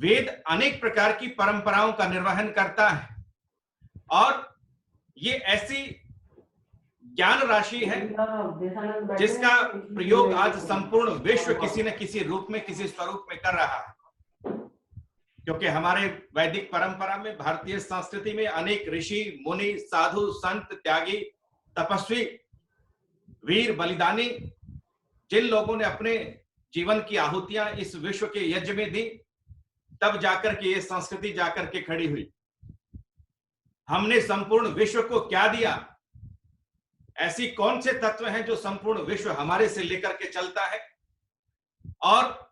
वेद अनेक प्रकार की परंपराओं का निर्वहन करता है और ये ऐसी ज्ञान राशि है जिसका प्रयोग आज संपूर्ण विश्व किसी न किसी रूप में, किसी स्वरूप में कर रहा है। क्योंकि हमारे वैदिक परंपरा में, भारतीय संस्कृति में अनेक ऋषि, मुनि, साधु, संत, त्यागी, तपस्वी, वीर, बलिदानी, जिन लोगों ने अपने जीवन की आहुतियां इस विश्व के यज्ञ में दी, तब जाकर के ये संस्कृति जाकर के खड़ी हुई। हमने संपूर्ण विश्व को क्या दिया? ऐसी कौन से तत्व हैं जो संपूर्ण विश्व हमारे से लेकर के चलता है और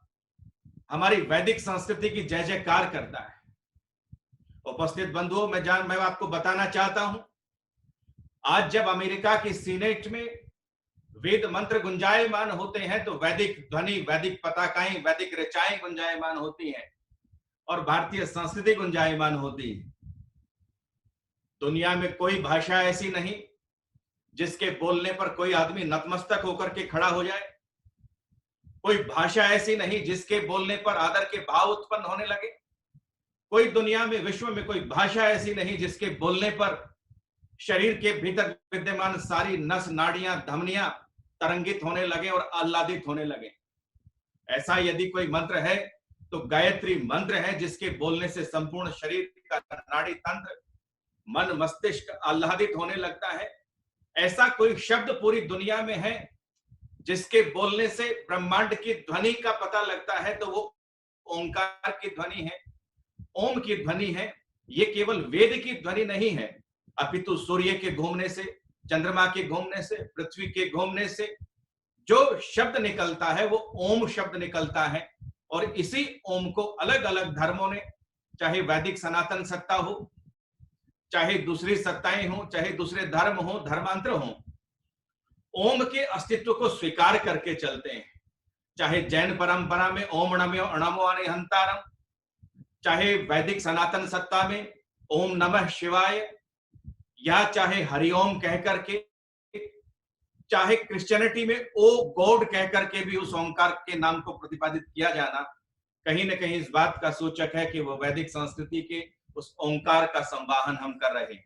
हमारी वैदिक संस्कृति की जय जयकार करता है? उपस्थित बंधुओं, मैं आपको बताना चाहता हूं, आज जब अमेरिका की सीनेट में वेद मंत्र गुंजायमान होते हैं तो वैदिक ध्वनि, वैदिक पताकाएं, वैदिक ऋचाएं गुंजायमान होती हैं और भारतीय संस्कृति गुंजायमान होती है। दुनिया में कोई भाषा ऐसी नहीं जिसके बोलने पर कोई आदमी नतमस्तक होकर के खड़ा हो जाए। कोई भाषा ऐसी नहीं जिसके बोलने पर आदर के भाव उत्पन्न होने लगे। कोई दुनिया में, विश्व में कोई भाषा ऐसी नहीं जिसके बोलने पर शरीर के भीतर विद्यमान सारी नस, नाड़ियां, धमनियां तरंगित होने लगे और आह्लादित होने लगे। ऐसा यदि कोई मंत्र है तो गायत्री मंत्र है, जिसके बोलने से संपूर्ण शरीर का नाड़ी तंत्र, मन, मस्तिष्क आह्लादित होने लगता है। ऐसा कोई शब्द पूरी दुनिया में है जिसके बोलने से ब्रह्मांड की ध्वनि का पता लगता है तो वो ओंकार की ध्वनि है, ओम की ध्वनि है। ये केवल वेद की ध्वनि नहीं है, अपितु सूर्य के घूमने से, चंद्रमा के घूमने से, पृथ्वी के घूमने से जो शब्द निकलता है वो ओम शब्द निकलता है। और इसी ओम को अलग अलग धर्मों ने, चाहे वैदिक सनातन सत्ता हो, चाहे दूसरी सत्ताएं हो, चाहे दूसरे धर्म हो, धर्मांतर हो, ओम के अस्तित्व को स्वीकार करके चलते हैं। चाहे जैन परंपरा में ओम नमो अनिहंतारम, चाहे वैदिक सनातन सत्ता में ओम नमः शिवाय, या चाहे हरिओम कहकर के, चाहे क्रिश्चियनिटी में ओ गॉड कहकर के भी उस ओंकार के नाम को प्रतिपादित किया जाना कहीं न कहीं इस बात का सूचक है कि वो वैदिक संस्कृति के उस ओंकार का संवाहन हम कर रहे हैं।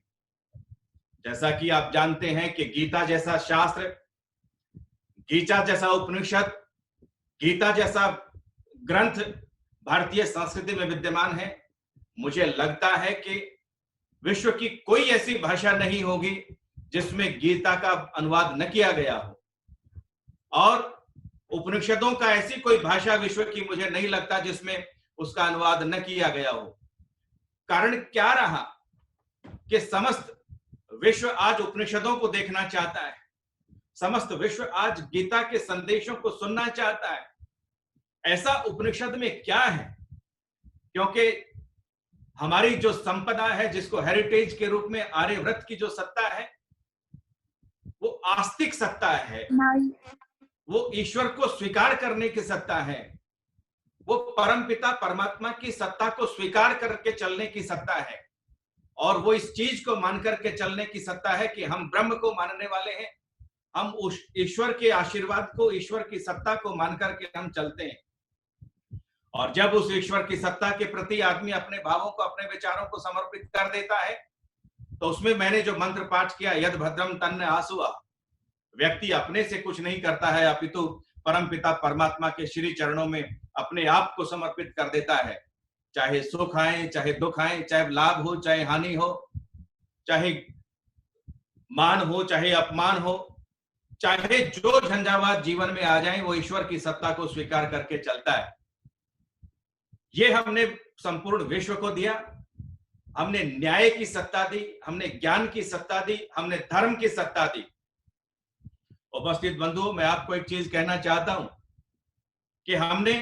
जैसा कि आप जानते हैं कि गीता जैसा शास्त्र, गीता जैसा उपनिषद, गीता जैसा ग्रंथ भारतीय संस्कृति में विद्यमान है। मुझे लगता है कि विश्व की कोई ऐसी भाषा नहीं होगी जिसमें गीता का अनुवाद न किया गया हो, और उपनिषदों का ऐसी कोई भाषा विश्व की मुझे नहीं लगता जिसमें उसका अनुवाद न किया गया हो। कारण क्या रहा कि समस्त विश्व आज उपनिषदों को देखना चाहता है, समस्त विश्व आज गीता के संदेशों को सुनना चाहता है। ऐसा उपनिषद में क्या है? क्योंकि हमारी जो संपदा है, जिसको हेरिटेज के रूप में आर्यव्रत की जो सत्ता है, वो आस्तिक सत्ता है, वो ईश्वर को स्वीकार करने की सत्ता है, वो परमपिता परमात्मा की सत्ता को स्वीकार करके चलने की सत्ता है, और वो इस चीज को मान करके चलने की सत्ता है कि हम ब्रह्म को मानने वाले हैं, हम उस ईश्वर के आशीर्वाद को, ईश्वर की सत्ता को मान करके हम चलते हैं। और जब उस ईश्वर की सत्ता के प्रति आदमी अपने भावों को, अपने विचारों को समर्पित कर देता है, तो उसमें मैंने जो मंत्र पाठ किया, यद भद्रम तन्न आसुआ, व्यक्ति अपने से कुछ नहीं करता है, अपितु परमपिता परमात्मा के श्री चरणों में अपने आप को समर्पित कर देता है। चाहे सुख आए, चाहे दुख आए, चाहे लाभ हो, चाहे हानि हो, चाहे मान हो, चाहे अपमान हो, चाहे जो झंझावात जीवन में आ जाए, वो ईश्वर की सत्ता को स्वीकार करके चलता है। ये हमने संपूर्ण विश्व को दिया। हमने न्याय की सत्ता दी, हमने ज्ञान की सत्ता दी, हमने धर्म की सत्ता दी। उपस्थित बंधुओं, मैं आपको एक चीज कहना चाहता हूं कि हमने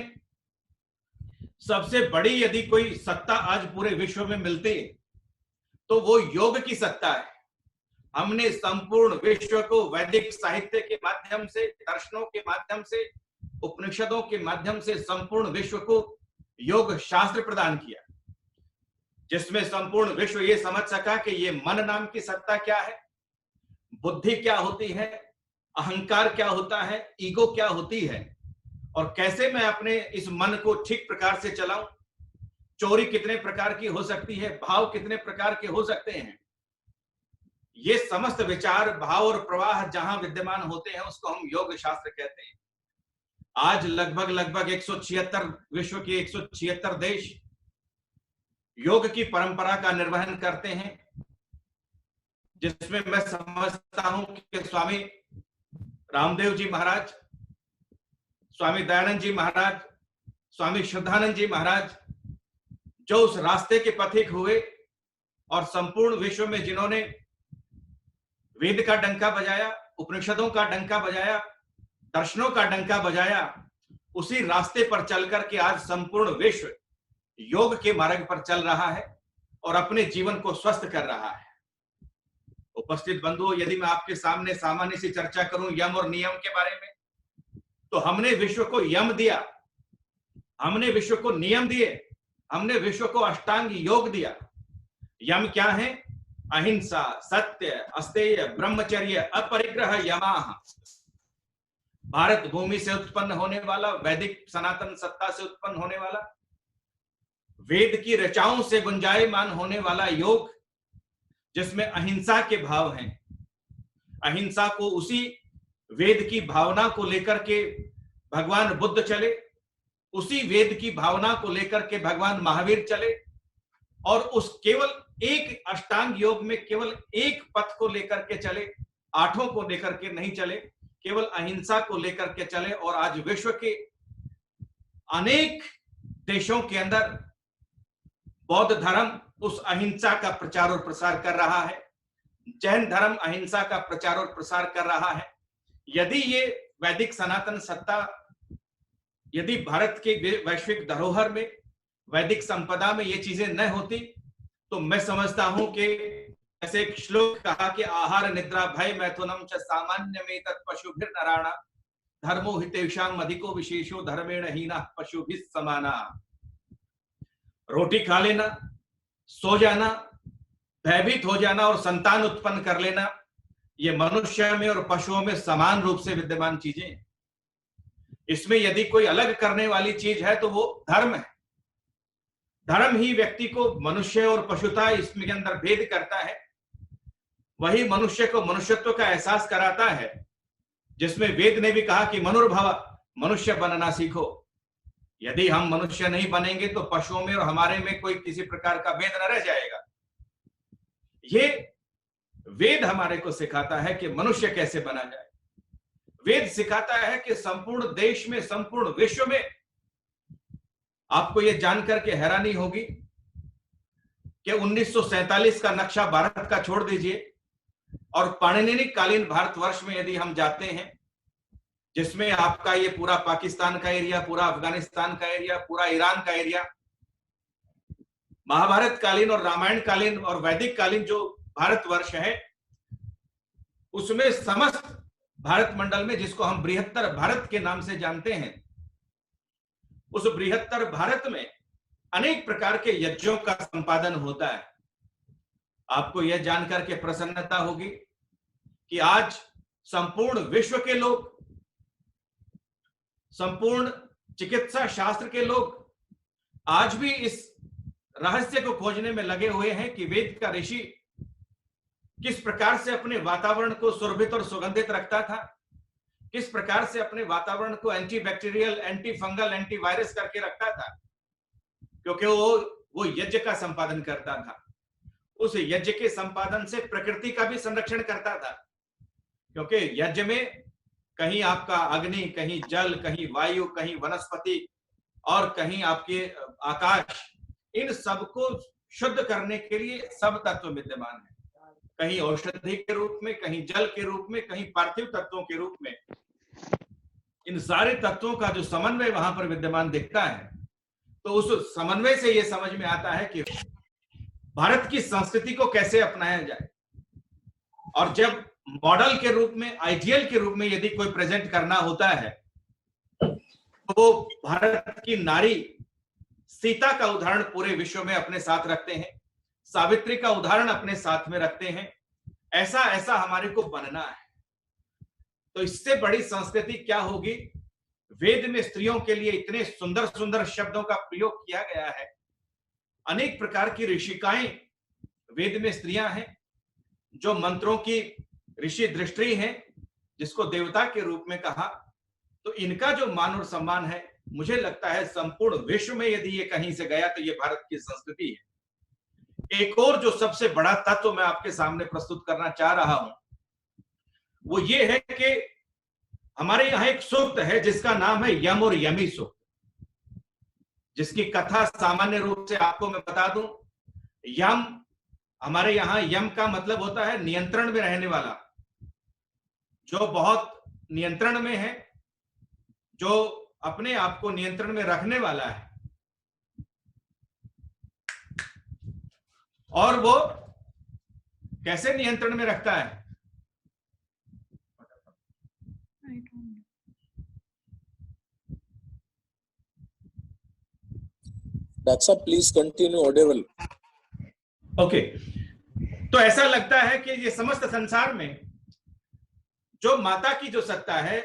सबसे बड़ी यदि कोई सत्ता आज पूरे विश्व में मिलती तो वो योग की सत्ता है। हमने संपूर्ण विश्व को वैदिक साहित्य के माध्यम से, दर्शनों के माध्यम से, उपनिषदों के माध्यम से संपूर्ण विश्व को योग शास्त्र प्रदान किया, जिसमें संपूर्ण विश्व ये समझ सका कि ये मन नाम की सत्ता क्या है, बुद्धि क्या होती है, अहंकार क्या होता है, ईगो क्या होती है, और कैसे मैं अपने इस मन को ठीक प्रकार से चलाऊं। चोरी कितने प्रकार की हो सकती है, भाव कितने प्रकार के हो सकते हैं, ये समस्त विचार, भाव और प्रवाह जहां विद्यमान होते हैं उसको हम योग शास्त्र कहते हैं। आज लगभग लगभग 176 विश्व के 176 देश योग की परंपरा का निर्वहन करते हैं, जिसमें मैं समझता हूं कि स्वामी रामदेव जी महाराज, स्वामी दयानंद जी महाराज, स्वामी शुद्धानंद जी महाराज, जो उस रास्ते के पथिक हुए और संपूर्ण विश्व में जिन्होंने वेद का डंका बजाया, उपनिषदों का डंका बजाया, दर्शनों का डंका बजाया, उसी रास्ते पर चलकर के आज संपूर्ण विश्व योग के मार्ग पर चल रहा है और अपने जीवन को स्वस्थ कर रहा है। उपस्थित बंधुओं, यदि मैं आपके सामने सामान्य सी चर्चा करूं यम और नियम के बारे में, तो हमने विश्व को यम दिया, हमने विश्व को नियम दिए, हमने विश्व को अष्टांग योग दिया। यम क्या है? अहिंसा, सत्य, अस्तेय, ब्रह्मचर्य, अपरिग्रह यमाः। भारत भूमि से उत्पन्न होने वाला, वैदिक सनातन सत्ता से उत्पन्न होने वाला, वेद की ऋचाओं से गुंजायमान होने वाला योग, जिसमें अहिंसा के भाव हैं। अहिंसा को उसी वेद की भावना को लेकर के भगवान बुद्ध चले, उसी वेद की भावना को लेकर के भगवान महावीर चले, और उस केवल एक अष्टांग योग में केवल एक पथ को लेकर के चले, आठों को लेकर के नहीं चले, केवल अहिंसा को लेकर के चले। और आज विश्व के अनेक देशों के अंदर बौद्ध धर्म उस अहिंसा का प्रचार और प्रसार कर रहा है, जैन धर्म अहिंसा का प्रचार और प्रसार कर रहा है। यदि ये वैदिक सनातन सत्ता, यदि भारत के वैश्विक धरोहर में, वैदिक संपदा में ये चीजें न होती, तो मैं समझता हूं कि ऐसे एक श्लोक कहा कि आहार निद्रा भय मैथुनम च सामान्यमेतत् पशुभिर नराणा धर्मो हितेषाम अधिको विशेषो धर्मेण हीना पशुभिः समाना। रोटी खा लेना, सो जाना, भयभीत हो जाना और संतान उत्पन्न कर लेना, ये मनुष्य में और पशुओं में समान रूप से विद्यमान चीजें। इसमें यदि कोई अलग करने वाली चीज है तो वो धर्म है। धर्म ही व्यक्ति को मनुष्य और पशुता इसमें के अंदर भेद करता है, वही मनुष्य को मनुष्यत्व का एहसास कराता है, जिसमें वेद ने भी कहा कि मनुर्भव, मनुष्य बनना सीखो। यदि हम मनुष्य नहीं बनेंगे तो पशुओं में और हमारे में कोई किसी प्रकार का भेद न रह जाएगा। ये वेद हमारे को सिखाता है कि मनुष्य कैसे बना जाए। वेद सिखाता है कि संपूर्ण देश में, संपूर्ण विश्व में, आपको यह जानकर के हैरानी होगी कि 1947 का नक्शा भारत का छोड़ दीजिए और पाणिनि कालीन भारतवर्ष में यदि हम जाते हैं, जिसमें आपका ये पूरा पाकिस्तान का एरिया, पूरा अफगानिस्तान का एरिया, पूरा ईरान का एरिया, महाभारत कालीन और रामायण कालीन और वैदिक कालीन जो भारतवर्ष है, उसमें समस्त भारत मंडल में, जिसको हम बृहत्तर भारत के नाम से जानते हैं, उस बृहत्तर भारत में अनेक प्रकार के यज्ञों का संपादन होता है। आपको यह जानकर के प्रसन्नता होगी कि आज संपूर्ण विश्व के लोग, संपूर्ण चिकित्सा शास्त्र के लोग आज भी इस रहस्य को खोजने में लगे हुए हैं कि वेद का ऋषि किस प्रकार से अपने वातावरण को सुरभित और सुगंधित रखता था, किस प्रकार से अपने वातावरण को anti bacterial, anti fungal, anti virus करके रखता था, क्योंकि वो यज्ञ का संपादन करता था। उस यज्ञ के संपादन से प्रकृति का भी संरक्षण करता था, क्योंकि यज्ञ में कहीं आपका अग्नि, कहीं जल, कहीं वायु, कहीं वनस्पति और कहीं आपके आकाश, इन सबको शुद्ध करने के लिए सब तत्व विद्यमान है। कहीं औषधि के रूप में, कहीं जल के रूप में, कहीं पार्थिव तत्वों के रूप में। इन सारे तत्वों का जो समन्वय वहां पर विद्यमान दिखता है, तो उस समन्वय से यह समझ में आता है कि भारत की संस्कृति को कैसे अपनाया जाए। और जब मॉडल के रूप में, आइडियल के रूप में यदि कोई प्रेजेंट करना होता है, तो भारत की नारी सीता का उदाहरण पूरे विश्व में अपने साथ रखते हैं, सावित्री का उदाहरण अपने साथ में रखते हैं। ऐसा ऐसा हमारे को बनना है। तो इससे बड़ी संस्कृति क्या होगी। वेद में स्त्रियों के लिए इतने सुंदर सुंदर शब्दों का प्रयोग किया गया है अनेक प्रकार की ऋषिकाएं वेद में स्त्रियां हैं, जो मंत्रों की ऋषि दृष्टि हैं, जिसको देवता के रूप में कहा। तो इनका जो मान और सम्मान है, मुझे लगता है संपूर्ण विश्व में यदि ये कहीं से गया तो ये भारत की संस्कृति है। एक और जो सबसे बड़ा तत्व मैं आपके सामने प्रस्तुत करना चाह रहा हूं, वो ये है कि हमारे यहां एक सूक्त है जिसका नाम है यम और यमी सूक्त, जिसकी कथा सामान्य रूप से आपको मैं बता दूं। यम, हमारे यहां यम का मतलब होता है नियंत्रण में रहने वाला, जो बहुत नियंत्रण में है, जो अपने आप को नियंत्रण में रखने वाला है। और वो कैसे नियंत्रण में रखता है? Daksa, please continue audible. Okay, तो ऐसा लगता है कि ये समस्त संसार में जो माता की जो सत्ता है,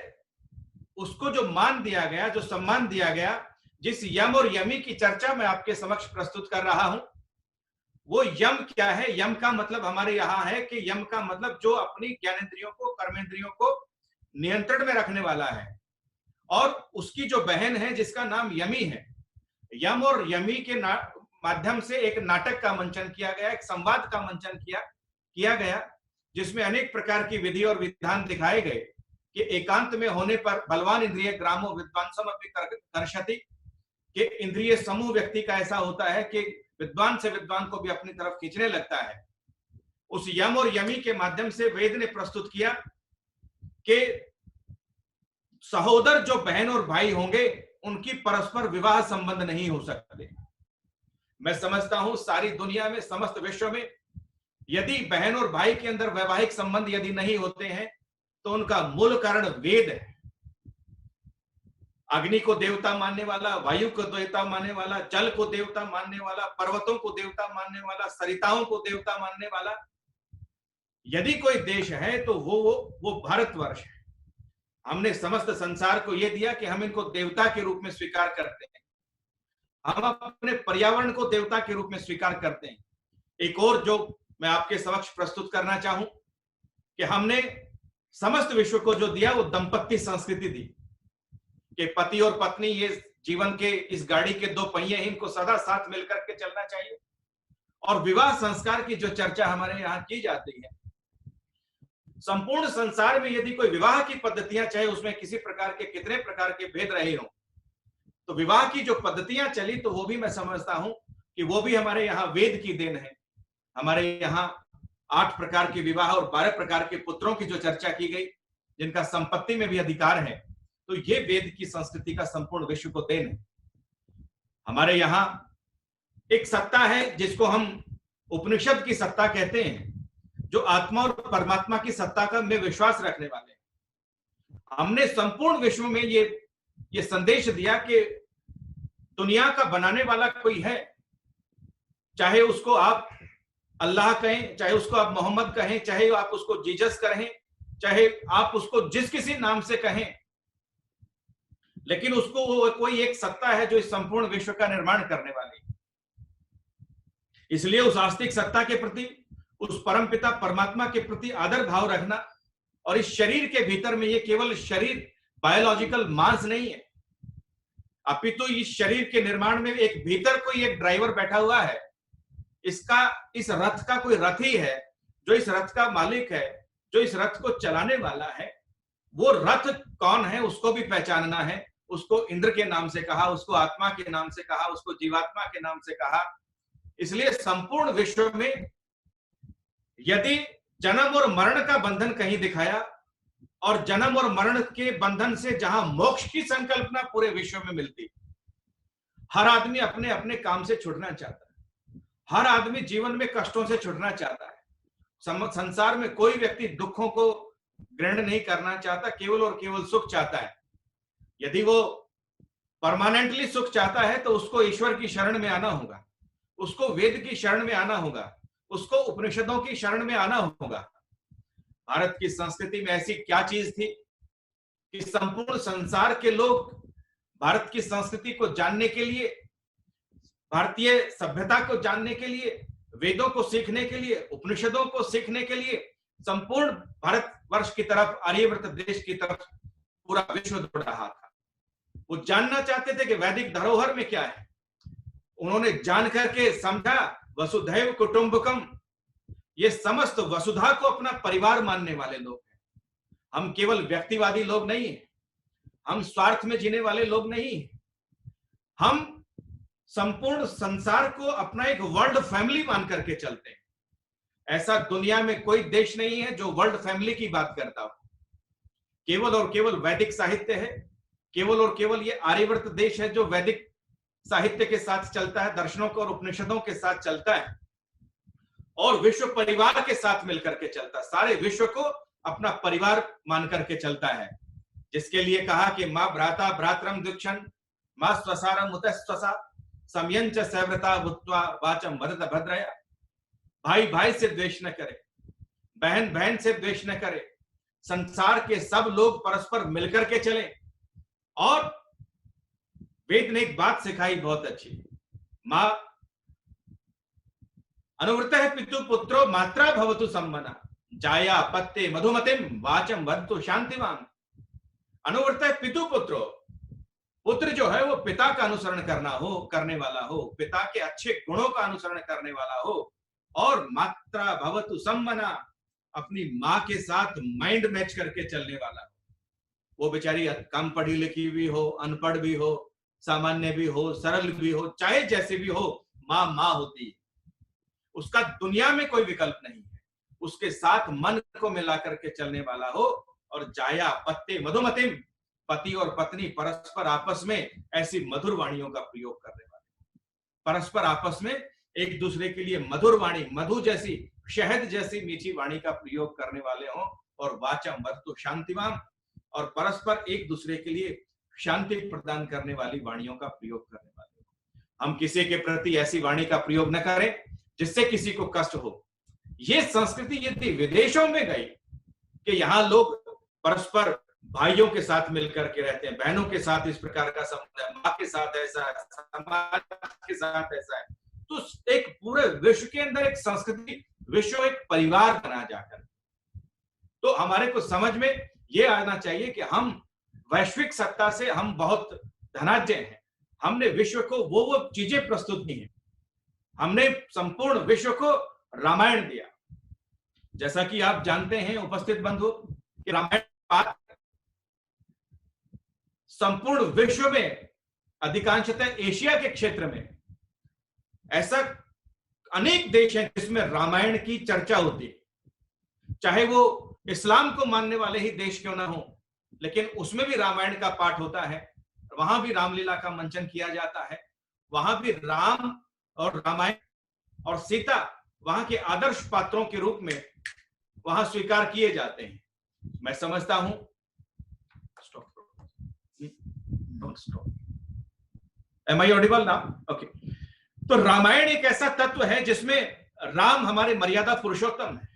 उसको जो मान दिया गया, जो सम्मान दिया गया, जिस यम और यमी की चर्चा मैं आपके समक्ष प्रस्तुत कर रहा हूं, वो यम क्या है? यम का मतलब हमारे यहां है कि यम का मतलब जो अपनी ज्ञानेंद्रियों को, कर्मेंद्रियों को नियंत्रण में रखने वाला है। और उसकी जो बहन है जिसका नाम यमी है, यम और यमी के माध्यम से एक नाटक का मंचन किया गया, एक संवाद का मंचन किया गया, जिसमें अनेक प्रकार की विधि और विधान दिखाए गए कि एकांत में होने पर बलवान इंद्रिय ग्रामो विद्वांसम अपनी कर्षति, कि इंद्रिय समूह व्यक्ति का ऐसा होता है कि विद्वान से विद्वान को भी अपनी तरफ खींचने लगता है। उस यम और यमी के माध्यम से वेद ने प्रस्तुत किया कि सहोदर जो बहन और भाई होंगे, उनकी परस्पर विवाह संबंध नहीं हो सकते। मैं समझता हूं सारी दुनिया में, समस्त विश्व में, यदि बहन और भाई के अंदर वैवाहिक संबंध यदि नहीं होते हैं तो उनका मूल कारण वेद है। अग्नि को देवता मानने वाला, वायु को देवता मानने वाला, जल को देवता मानने वाला, पर्वतों को देवता मानने वाला, सरिताओं को देवता मानने वाला यदि कोई देश है तो वो भारतवर्ष है। हमने समस्त संसार को यह दिया कि हम इनको देवता के रूप में स्वीकार करते हैं, हम अपने पर्यावरण को देवता के रूप में स्वीकार करते हैं। एक और जो मैं आपके समक्ष प्रस्तुत करना चाहूं कि हमने समस्त विश्व को जो दिया वो दंपत्ति संस्कृति दी, कि पति और पत्नी ये जीवन के इस गाड़ी के दो पहिए हैं, इनको सदा साथ मिलकर के चलना चाहिए। और विवाह संस्कार की जो चर्चा हमारे यहाँ की जाती है, संपूर्ण संसार में यदि कोई विवाह की पद्धतियां, चाहे उसमें किसी प्रकार के कितने प्रकार के भेद रहे हों, तो विवाह की जो पद्धतियां चली तो वो भी मैं समझता हूं कि वो भी हमारे यहाँ वेद की देन है। हमारे यहाँ 8 प्रकार के विवाह और 12 प्रकार के पुत्रों की जो चर्चा की गई, जिनका संपत्ति में भी अधिकार है, तो ये वेद की संस्कृति का संपूर्ण विश्व को देन है। हमारे यहाँ एक सत्ता है जिसको हम उपनिषद की सत्ता कहते हैं, जो आत्मा और परमात्मा की सत्ता का में विश्वास रखने वाले हैं। हमने संपूर्ण विश्व में ये संदेश दिया कि दुनिया का बनाने वाला कोई है, चाहे उसको आप अल्लाह कहें, चाहे उसको आप मोहम्मद कहें, चाहे आप उसको जीसस कहें, चाहे आप उसको जिस किसी नाम से कहें, लेकिन उसको वो कोई एक सत्ता है जो इस संपूर्ण विश्व का निर्माण करने वाली है। इसलिए उस आस्तिक सत्ता के प्रति, उस परमपिता परमात्मा के प्रति आदर भाव रखना, और इस शरीर के भीतर में ये केवल शरीर बायोलॉजिकल मांस नहीं है, अपितु इस शरीर के निर्माण में एक भीतर कोई एक ड्राइवर बैठा हुआ है। इस रथ का कोई रथी है, जो इस रथ का मालिक है, जो इस रथ को चलाने वाला है। वो रथ कौन है उसको भी पहचानना है। उसको इंद्र के नाम से कहा, उसको आत्मा के नाम से कहा, उसको जीवात्मा के नाम से कहा। इसलिए संपूर्ण विश्व में यदि जन्म और मरण का बंधन कहीं दिखाया, और जन्म और मरण के बंधन से जहां मोक्ष की संकल्पना पूरे विश्व में मिलती, हर आदमी अपने अपने काम से छुटना चाहता है, हर आदमी जीवन में कष्टों से छुटना चाहता है। संसार में कोई व्यक्ति दुखों को ग्रहण नहीं करना चाहता, केवल और केवल सुख चाहता है। यदि वो परमानेंटली सुख चाहता है तो उसको ईश्वर की शरण में आना होगा, उसको वेद की शरण में आना होगा, उसको उपनिषदों की शरण में आना होगा। भारत की संस्कृति में ऐसी क्या चीज थी कि संपूर्ण संसार के लोग भारत की संस्कृति को जानने के लिए भारतीय सभ्यता को जानने के लिए, वेदों को सीखने के लिए, उपनिषदों को सीखने के लिए संपूर्ण भारतवर्ष की तरफ, आर्यव्रत देश की तरफ पूरा विश्व दौड़ रहा था। वो जानना चाहते थे कि वैदिक धरोहर में क्या है। उन्होंने जान करके समझा वसुधैव कुटुंबकम, ये समस्त वसुधा को अपना परिवार मानने वाले लोग हैं। हम केवल व्यक्तिवादी लोग नहीं हैं, हम स्वार्थ में जीने वाले लोग नहीं हैं, हम संपूर्ण संसार को अपना एक वर्ल्ड फैमिली मान करके चलते हैं। ऐसा दुनिया में कोई देश नहीं है जो वर्ल्ड फैमिली की बात करता हो। केवल और केवल वैदिक साहित्य है, केवल और केवल ये आर्यव्रत देश है जो वैदिक साहित्य के साथ चलता है, दर्शनों को और उपनिषदों के साथ चलता है और विश्व परिवार के साथ मिलकर के चलता है। सारे विश्व को अपना परिवार मान करके चलता है, जिसके लिए कहा कि मां भ्राता भ्रातरम दीक्षण, मां स्वसारम उतस्वसा, समयंच सव्रता भूत्वा वाचम वदत भद्रया। भाई भाई से द्वेष न करे, बहन बहन से द्वेष न करे, संसार के सब लोग परस्पर मिलकर के चले। और वेद ने एक बात सिखाई बहुत अच्छी, मां अनुवृत है पितु पुत्रो मात्रा भवतु सम्मना, जाया पत्ते मधुमतिम वाचम वदतु शांतिवान। अनुवृत है पितु पुत्रो, पुत्र जो है वो पिता का अनुसरण करने वाला हो, पिता के अच्छे गुणों का अनुसरण करने वाला हो, और मात्रा भवतु सम्मना, अपनी मां के साथ माइंड मैच करके चलने वाला हो। वो बेचारी कम पढ़ी लिखी भी हो, अनपढ़ भी हो, सामान्य भी हो, सरल भी हो, चाहे जैसे भी हो, मां मां होती है। उसका दुनिया में कोई विकल्प नहीं है। उसके साथ मन को मिला करके चलने वाला हो। और जाया पत्ते मधुमतिम, पति और पत्नी परस्पर आपस में ऐसी मधुर वाणियों का प्रयोग करने वाले, परस्पर आपस में एक दूसरे के लिए मधुर वाणी, मधु जैसी, शहद जैसी मीठी वाणी का प्रयोग करने वाले हों। और वाचम वदतु शांतिवान, और परस्पर एक दूसरे के लिए शांति प्रदान करने वाली वाणियों का प्रयोग करने वाले हों। हम किसी के प्रति ऐसी वाणी का प्रयोग न करें जिससे किसी को कष्ट हो। ये संस्कृति यदि विदेशों में गई कि यहाँ लोग परस्पर भाइयों के साथ मिलकर के रहते हैं, बहनों के साथ इस प्रकार का संबंध है, माँ के साथ ऐसा है, समाज के साथ ऐसा है, तो एक पूरे विश्व के अंदर एक संस्कृति, विश्व एक परिवार बना जाकर। तो हमारे को समझ में ये आना चाहिए कि हम वैश्विक सत्ता से हम बहुत धनाढ्य हैं। हमने विश्व को वो चीजें प्रस्तुत की हैं। हमने संपूर्ण विश्व को रामायण दिया। जैसा कि आप जानते हैं उपस्थित बंधु कि रामायण संपूर्ण विश्व में, अधिकांशतः एशिया के क्षेत्र में ऐसा अनेक देश हैं जिसमें रामायण की चर्चा होती है। चाहे वो इस्लाम को मानने वाले ही देश क्यों ना हो, लेकिन उसमें भी रामायण का पाठ होता है। वहां भी रामलीला का मंचन किया जाता है। वहां भी राम और रामायण और सीता वहां के आदर्श पात्रों के रूप में वहां स्वीकार किए जाते हैं। मैं समझता हूं, Am I audible now? Okay. तो रामायण एक ऐसा तत्व है जिसमें राम हमारे मर्यादा पुरुषोत्तम है,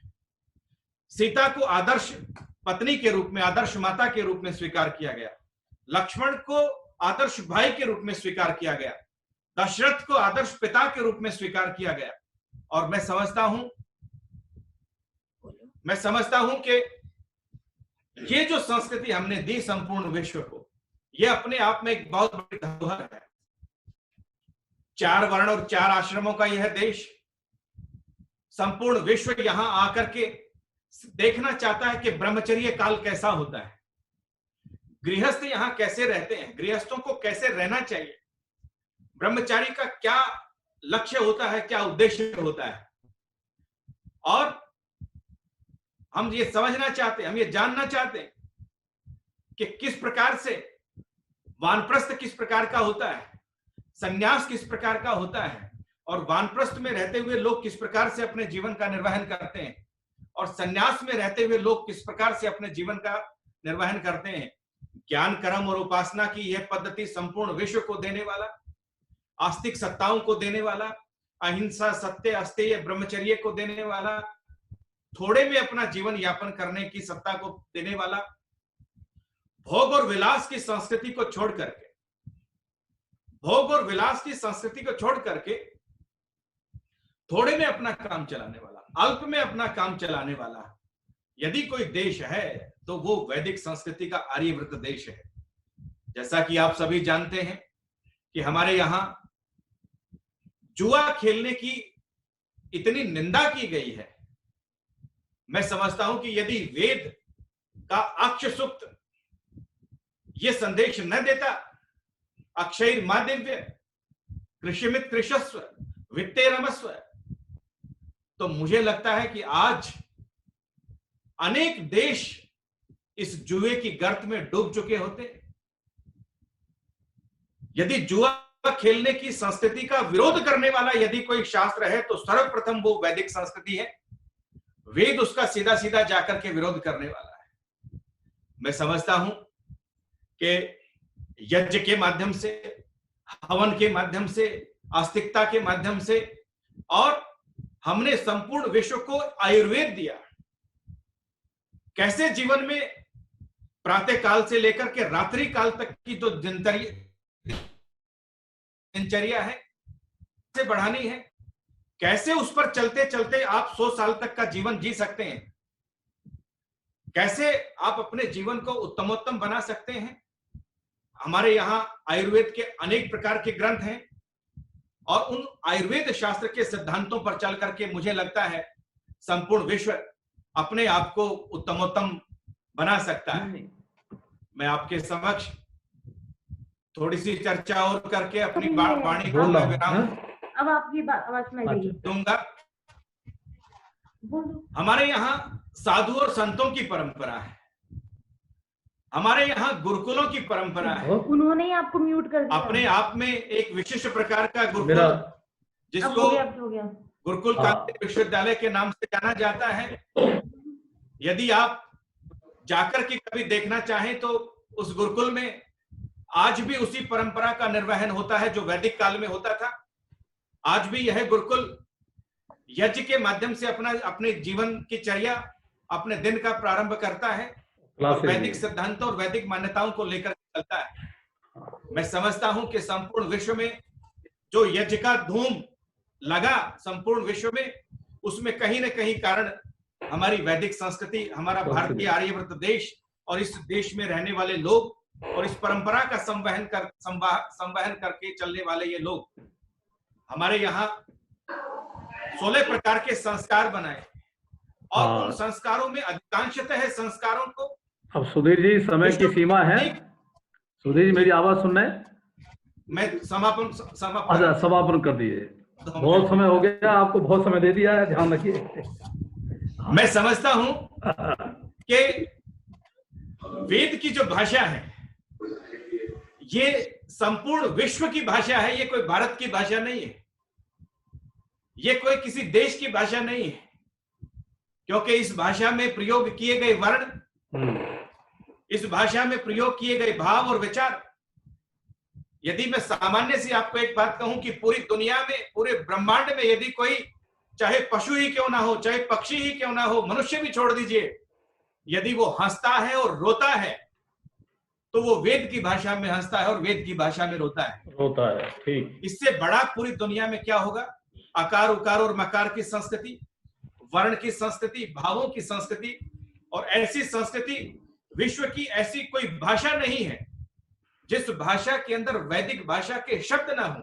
सीता को आदर्श पत्नी के रूप में, आदर्श माता के रूप में स्वीकार किया गया, लक्ष्मण को आदर्श भाई के रूप में स्वीकार किया गया, दशरथ को आदर्श पिता के रूप में स्वीकार किया गया। और मैं समझता हूं कि ये जो संस्कृति हमने दी संपूर्ण विश्व को, ये अपने आप में एक बहुत बड़ी धरोहर है। 4 वर्ण और 4 आश्रमों का यह देश, संपूर्ण विश्व यहां आकर के देखना चाहता है कि ब्रह्मचर्य काल कैसा होता है, गृहस्थ यहां कैसे रहते हैं, गृहस्थों को कैसे रहना चाहिए, ब्रह्मचारी का क्या लक्ष्य होता है, क्या उद्देश्य होता है। और हम ये समझना चाहते हैं, हम ये जानना चाहते हैं कि किस प्रकार से वानप्रस्थ किस प्रकार का होता है, संन्यास किस प्रकार का होता है, और वानप्रस्थ में रहते हुए लोग किस प्रकार से अपने जीवन का निर्वहन करते हैं, और संन्यास में रहते हुए लोग किस प्रकार से अपने जीवन का निर्वहन करते हैं। ज्ञान, कर्म और उपासना की यह पद्धति संपूर्ण विश्व को देने वाला, आस्तिक सत्ताओं को देने वाला, अहिंसा, सत्य, अस्तेय, ब्रह्मचर्य को देने वाला, थोड़े में अपना जीवन यापन करने की सत्ता को देने वाला, भोग और विलास की संस्कृति को छोड़ करके भोग और विलास की संस्कृति को छोड़ करके थोड़े में अपना काम चलाने वाला, अल्प में अपना काम चलाने वाला यदि कोई देश है तो वो वैदिक संस्कृति का आर्यव्रत देश है। जैसा कि आप सभी जानते हैं कि हमारे यहां जुआ खेलने की इतनी निंदा की गई है। मैं समझता हूं कि यदि वेद का अक्ष सूक्त ये संदेश न देता, अक्षय मा दिव्य कृषिमित कृषस्व वित्ते रमस्व, तो मुझे लगता है कि आज अनेक देश इस जुए की गर्त में डूब चुके होते। यदि जुआ खेलने की संस्कृति का विरोध करने वाला यदि कोई शास्त्र है तो सर्वप्रथम वो वैदिक संस्कृति है। वेद उसका सीधा सीधा जाकर के विरोध करने वाला है। मैं समझता हूं कि यज्ञ के माध्यम से, हवन के माध्यम से, आस्तिकता के माध्यम से, और हमने संपूर्ण विश्व को आयुर्वेद दिया। कैसे जीवन में प्रातः काल से लेकर के रात्रि काल तक की जो दिनचर्या है से बढ़ानी है, कैसे उस पर चलते चलते आप 100 साल तक का जीवन जी सकते हैं, कैसे आप अपने जीवन को उत्तमोत्तम बना सकते हैं। हमारे यहां आयुर्वेद के अनेक प्रकार के ग्रंथ हैं और उन आयुर्वेद शास्त्र के सिद्धांतों पर चल करके मुझे लगता है संपूर्ण विश्व अपने आप को उत्तमोत्तम बना सकता है। मैं आपके समक्ष थोड़ी सी चर्चा और करके अपनी वाणी को मैं विराम अब आपकी आवाज सुनाई देगी दूंगा। हमारे यहाँ साधु और संतों की परंपरा है, हमारे यहाँ गुरुकुलों की परंपरा है। उन्होंने ही आपको म्यूट कर दिया। अपने आप में एक विशिष्ट प्रकार का गुरुकुल जिसको गुरुकुल कांग्रेस विश्वविद्यालय के नाम से जाना जाता है। यदि आप जाकर के कभी देखना चाहें तो उस गुरुकुल में आज भी उसी परंपरा का निर्वहन होता है जो वैदिक काल में होता था। आज भी यह गुरुकुल यज्ञ के माध्यम से अपने जीवन की चर्या, अपने दिन का प्रारंभ करता है और वैदिक सिद्धांतों और वैदिक मान्यताओं को लेकर चलता है। मैं समझता हूं कि संपूर्ण विश्व में जो यज्ञ का धूम लगा संपूर्ण विश्व में, उसमें कहीं ना कहीं कारण हमारी वैदिक संस्कृति, हमारा भारतीय आर्यव्रत देश और इस देश में रहने वाले लोग और इस परंपरा का संवहन करके चलने वाले ये लोग। हमारे यहाँ 16 प्रकार के संस्कार बनाए और उन संस्कारों में अधिकांशतः संस्कारों को, अब सुधीर जी समय की सीमा है। सुधीर जी मेरी आवाज सुन रहे हैं? मैं समापन कर दीजिए। बहुत समय हो गया, आपको बहुत समय दे दिया है, ध्यान रखिए। मैं समझता हूं कि वेद की जो भाषा है ये संपूर्ण विश्व की भाषा है, ये कोई भारत की भाषा नहीं है, ये कोई किसी देश की भाषा नहीं है, क्योंकि इस भाषा में प्रयोग किए गए वर्ण, इस भाषा में प्रयोग किए गए भाव और विचार, यदि मैं सामान्य सी आपको एक बात कहूं कि पूरी दुनिया में, पूरे ब्रह्मांड में यदि कोई, चाहे पशु ही क्यों ना हो, चाहे पक्षी ही क्यों ना हो, मनुष्य भी छोड़ दीजिए, यदि वो हंसता है और रोता है तो वो वेद की भाषा में हंसता है और वेद की भाषा में रोता है। ठीक। इससे बड़ा पूरी दुनिया में क्या होगा? आकार, उकार और मकार की संस्कृति, वर्ण की संस्कृति, भावों की संस्कृति, और ऐसी संस्कृति, विश्व की ऐसी कोई भाषा नहीं है जिस भाषा के अंदर वैदिक भाषा के शब्द ना हो।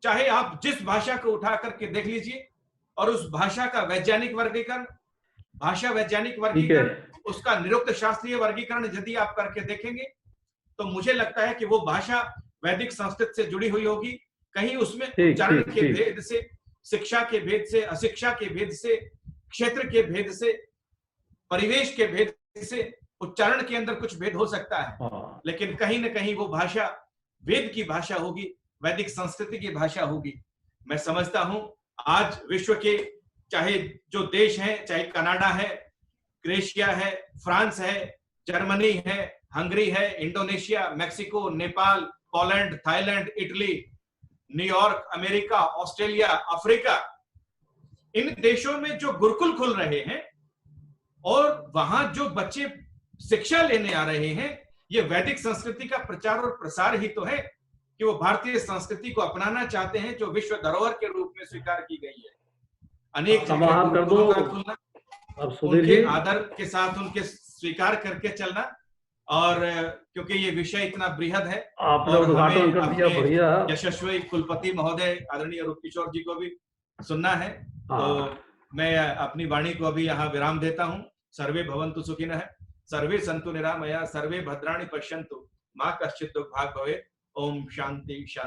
चाहे आप जिस भाषा को उठा करके देख लीजिए और उस भाषा का वैज्ञानिक वर्गीकरण, भाषा वैज्ञानिक वर्गीकरण, उसका निरुक्त शास्त्रीय वर्गीकरण यदि आप करके देखेंगे तो मुझे लगता है कि वो भाषा वैदिक संस्कृत से जुड़ी हुई होगी। कहीं उसमें उच्चारण के भेद से, शिक्षा के भेद से, अशिक्षा के भेद से, क्षेत्र के भेद से, परिवेश के भेद से, उच्चारण के अंदर कुछ भेद हो सकता है, लेकिन कहीं ना कहीं वो भाषा वेद की भाषा होगी, वैदिक संस्कृति की भाषा होगी। मैं समझता हूं आज विश्व के चाहे जो देश हैं, चाहे कनाडा है, क्रोएशिया है, फ्रांस है, जर्मनी है, हंगरी है, Indonesia, Mexico, Nepal, Poland, Thailand, Italy, New York, America, Australia, Africa, इन देशों में जो गुरुकुल खुल रहे हैं और वहां जो बच्चे शिक्षा लेने आ रहे हैं, ये वैदिक संस्कृति का प्रचार और प्रसार ही तो है। कि वो भारतीय संस्कृति को अपनाना चाहते हैं जो विश्व धरोहर के रूप में स्वीकार की गई है। अनेक समाप्त कर दो। गुरुकुलों का खुलना, अब सुधीर उनके जी आदर के साथ उनके स्वीकार करके चलना, और क्योंकि ये विषय इतना बृहद है आपने और उद्घाटन हमें कर दिया, अपने बढ़िया। यशस्वी कुलपति महोदय आदरणीय रूप किशोर जी को भी सुनना है, तो हाँ। मैं अपनी वाणी को अभी यहाँ विराम देता हूँ। सर्वे भवन्तु सुखिनः, सर्वे सन्तु निरामया, सर्वे भद्राणि पश्यन्तु, मा कश्चित् दुर्भाग् भवेत्। ओम शांति शांति।